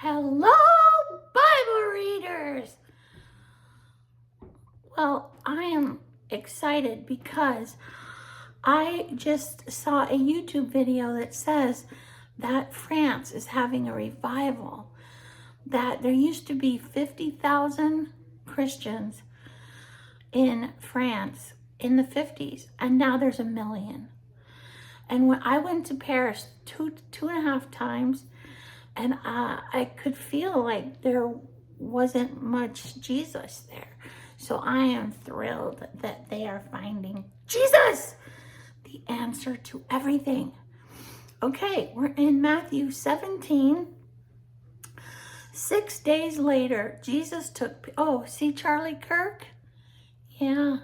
Hello, Bible readers! Well, I am excited because I just saw a YouTube video that says that France is having a revival. That there used to be 50,000 Christians in France in the 50s, and now there's 1 million. And when I went to Paris two and a half times, and I could feel like there wasn't much Jesus there. So I am thrilled that they are finding Jesus, the answer to everything. Okay, we're in Matthew 17. 6 days later, Jesus took, see Charlie Kirk? Yeah,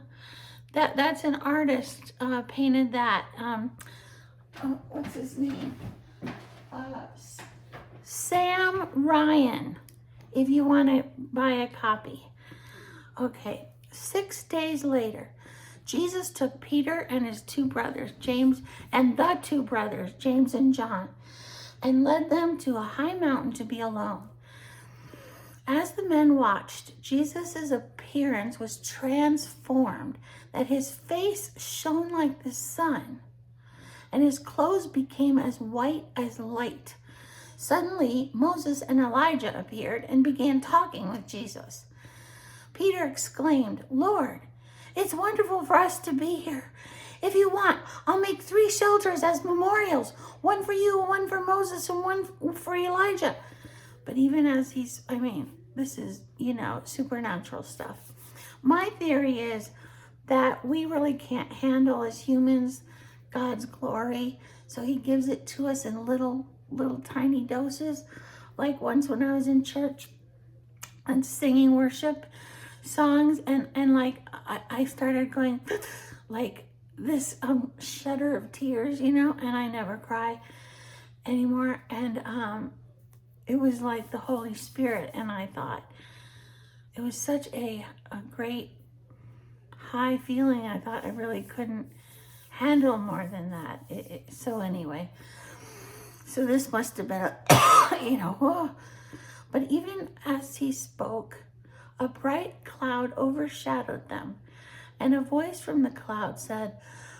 that's an artist painted that. What's his name? Sam Ryan, if you want to buy a copy. Okay, 6 days later, Jesus took Peter and his two brothers, James and John, and led them to a high mountain to be alone. As the men watched, Jesus' appearance was transformed, that his face shone like the sun, and his clothes became as white as light. Suddenly, Moses and Elijah appeared and began talking with Jesus. Peter exclaimed, "Lord, it's wonderful for us to be here. If you want, I'll make 3 shelters as memorials, one for you, one for Moses, and one for Elijah." But even as this is, supernatural stuff. My theory is that we really can't handle as humans God's glory, so he gives it to us in little tiny doses. Like once when I was in church and singing worship songs, and like I started going like this shudder of tears, and I never cry anymore, and it was like the Holy Spirit, and I thought it was such a great high feeling. I thought I really couldn't handle more than that. So anyway, so this must have been but even as he spoke, a bright cloud overshadowed them, and a voice from the cloud said,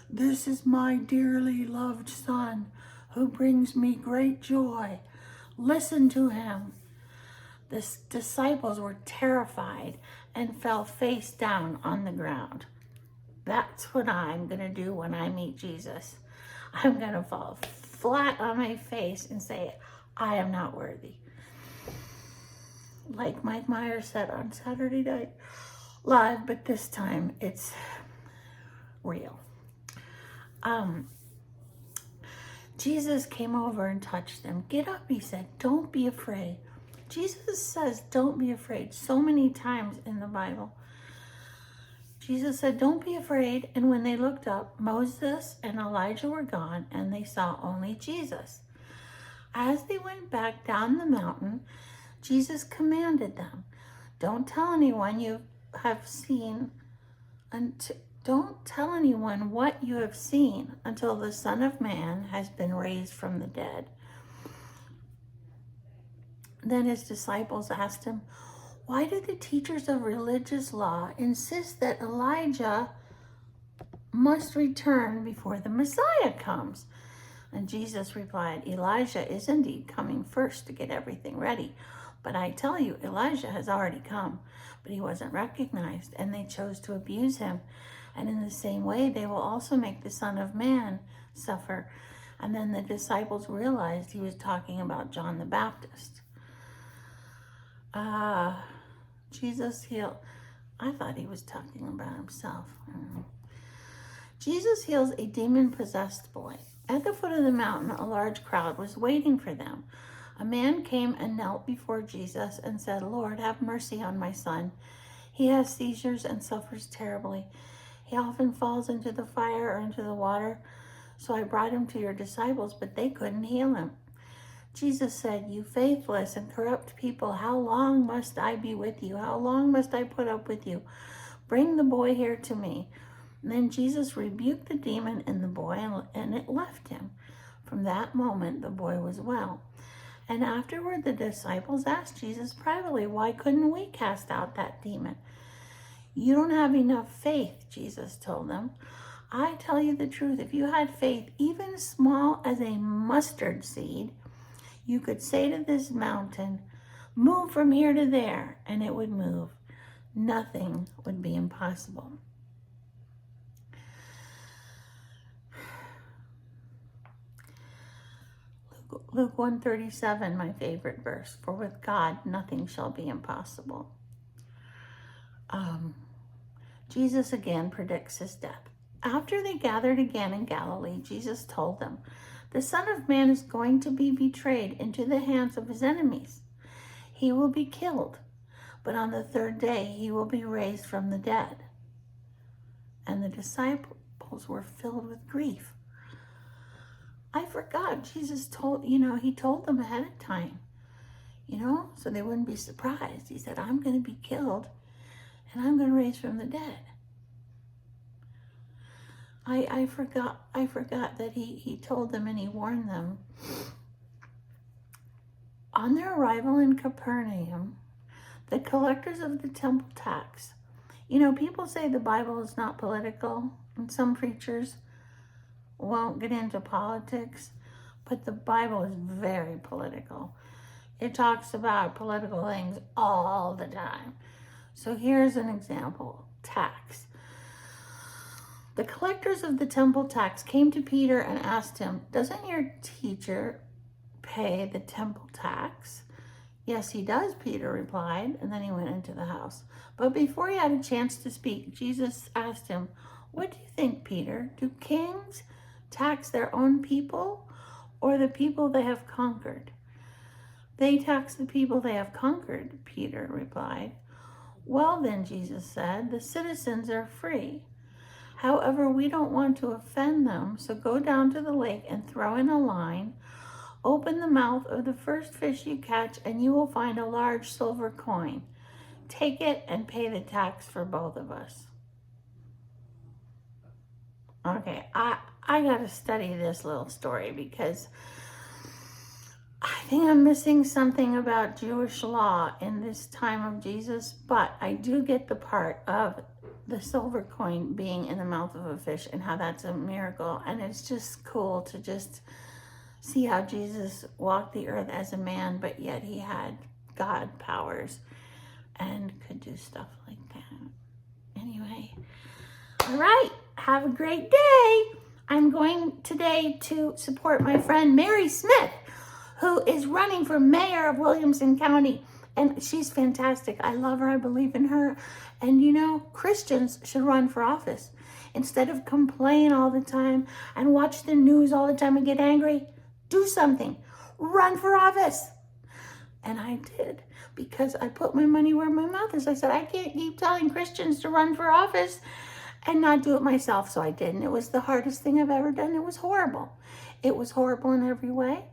"This is my dearly loved son, who brings me great joy. Listen to him." The disciples were terrified and fell face down on the ground. That's what I'm going to do when I meet Jesus. I'm going to fall flat on my face and say, "I am not worthy." Like Mike Myers said on Saturday Night Live, but this time it's real. Jesus came over and touched them. "Get up," he said. "Don't be afraid." Jesus says, "Don't be afraid," so many times in the Bible. Jesus said, "Don't be afraid." And when they looked up, Moses and Elijah were gone, and they saw only Jesus. As they went back down the mountain, Jesus commanded them, "Don't tell anyone don't tell anyone what you have seen until the Son of Man has been raised from the dead." Then his disciples asked him, "Why do the teachers of religious law insist that Elijah must return before the Messiah comes?" And Jesus replied, "Elijah is indeed coming first to get everything ready. But I tell you, Elijah has already come, but he wasn't recognized, and they chose to abuse him. And in the same way, they will also make the Son of Man suffer." And then the disciples realized he was talking about John the Baptist. Jesus healed. I thought he was talking about himself. Jesus heals a demon-possessed boy. At the foot of the mountain, a large crowd was waiting for them. A man came and knelt before Jesus and said, "Lord, have mercy on my son. He has seizures and suffers terribly. He often falls into the fire or into the water. So I brought him to your disciples, but they couldn't heal him." Jesus said, "You faithless and corrupt people, how long must I be with you? How long must I put up with you? Bring the boy here to me." And then Jesus rebuked the demon in the boy, and it left him. From that moment, the boy was well. And afterward, the disciples asked Jesus privately, why couldn't we cast out that demon? You don't have enough faith, Jesus told them. I tell you the truth, if you had faith even small as a mustard seed, you could say to this mountain, move from here to there, and it would move. Nothing would be impossible. Luke 1:37, my favorite verse, for with God nothing shall be impossible. Jesus again predicts his death. After they gathered again in Galilee, Jesus told them, the Son of Man is going to be betrayed into the hands of his enemies. He will be killed, but on the third day he will be raised from the dead. And the disciples were filled with grief. I forgot, Jesus told, he told them ahead of time, so they wouldn't be surprised. He said, I'm going to be killed and I'm going to raise from the dead. I forgot that he told them and he warned them. On their arrival in Capernaum, the collectors of the temple tax, people say the Bible is not political, and some preachers won't get into politics, but the Bible is very political. It talks about political things all the time. So here's an example, tax. The collectors of the temple tax came to Peter and asked him, doesn't your teacher pay the temple tax? Yes, he does, Peter replied, and then he went into the house. But before he had a chance to speak, Jesus asked him, what do you think, Peter? Do kings tax their own people or the people they have conquered? They tax the people they have conquered, Peter replied. Well then, Jesus said, the citizens are free. However, we don't want to offend them, so go down to the lake and throw in a line. Open the mouth of the first fish you catch, and you will find a large silver coin. Take it and pay the tax for both of us. Okay, I got to study this little story because I think I'm missing something about Jewish law in this time of Jesus, but I do get the part of the silver coin being in the mouth of a fish and how that's a miracle. And it's just cool to just see how Jesus walked the earth as a man, but yet he had God powers and could do stuff like that. Anyway, all right, have a great day. I'm going today to support my friend Mary Smith, who is running for mayor of Williamson County. And she's fantastic. I love her. I believe in her. And Christians should run for office. Instead of complain all the time and watch the news all the time and get angry, do something. Run for office. And I did, because I put my money where my mouth is. I said, I can't keep telling Christians to run for office and not do it myself. So I did. And it was the hardest thing I've ever done. It was horrible. It was horrible in every way.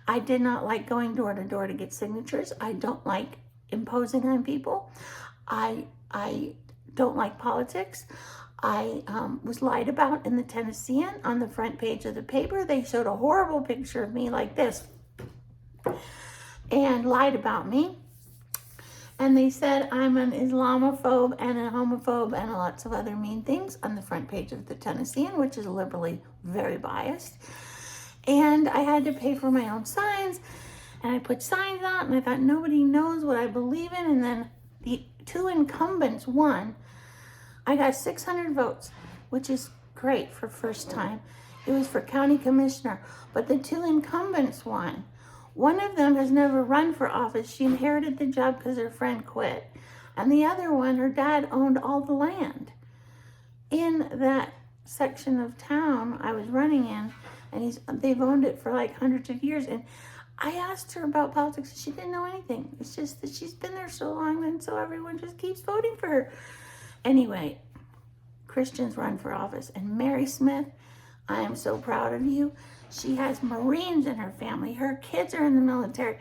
I did not like going door to door to get signatures. I don't like imposing on people. I don't like politics. I was lied about in the Tennessean on the front page of the paper. They showed a horrible picture of me like this and lied about me. And they said I'm an Islamophobe and a homophobe and lots of other mean things on the front page of the Tennessean, which is liberally very biased. And I had to pay for my own signs, and I put signs out, and I thought nobody knows what I believe in. And then the two incumbents won. I got 600 votes, which is great for first time. It was for county commissioner, but the two incumbents won. One of them has never run for office. She inherited the job because her friend quit. And the other one, her dad owned all the land in that section of town I was running in. And they've owned it for like hundreds of years. And I asked her about politics, and she didn't know anything. It's just that she's been there so long, and so everyone just keeps voting for her. Anyway, Christians run for office. And Mary Smith, I am so proud of you. She has Marines in her family. Her kids are in the military.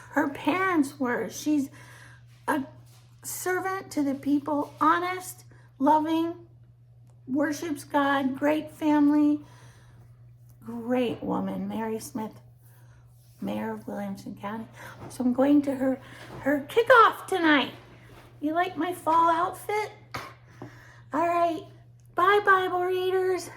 Her parents were. She's a servant to the people, honest, loving, worships God, great family. Great woman, Mary Smith. mayor of Williamson County. So I'm going to her kickoff tonight. You like my fall outfit? All right. Bye, Bible readers.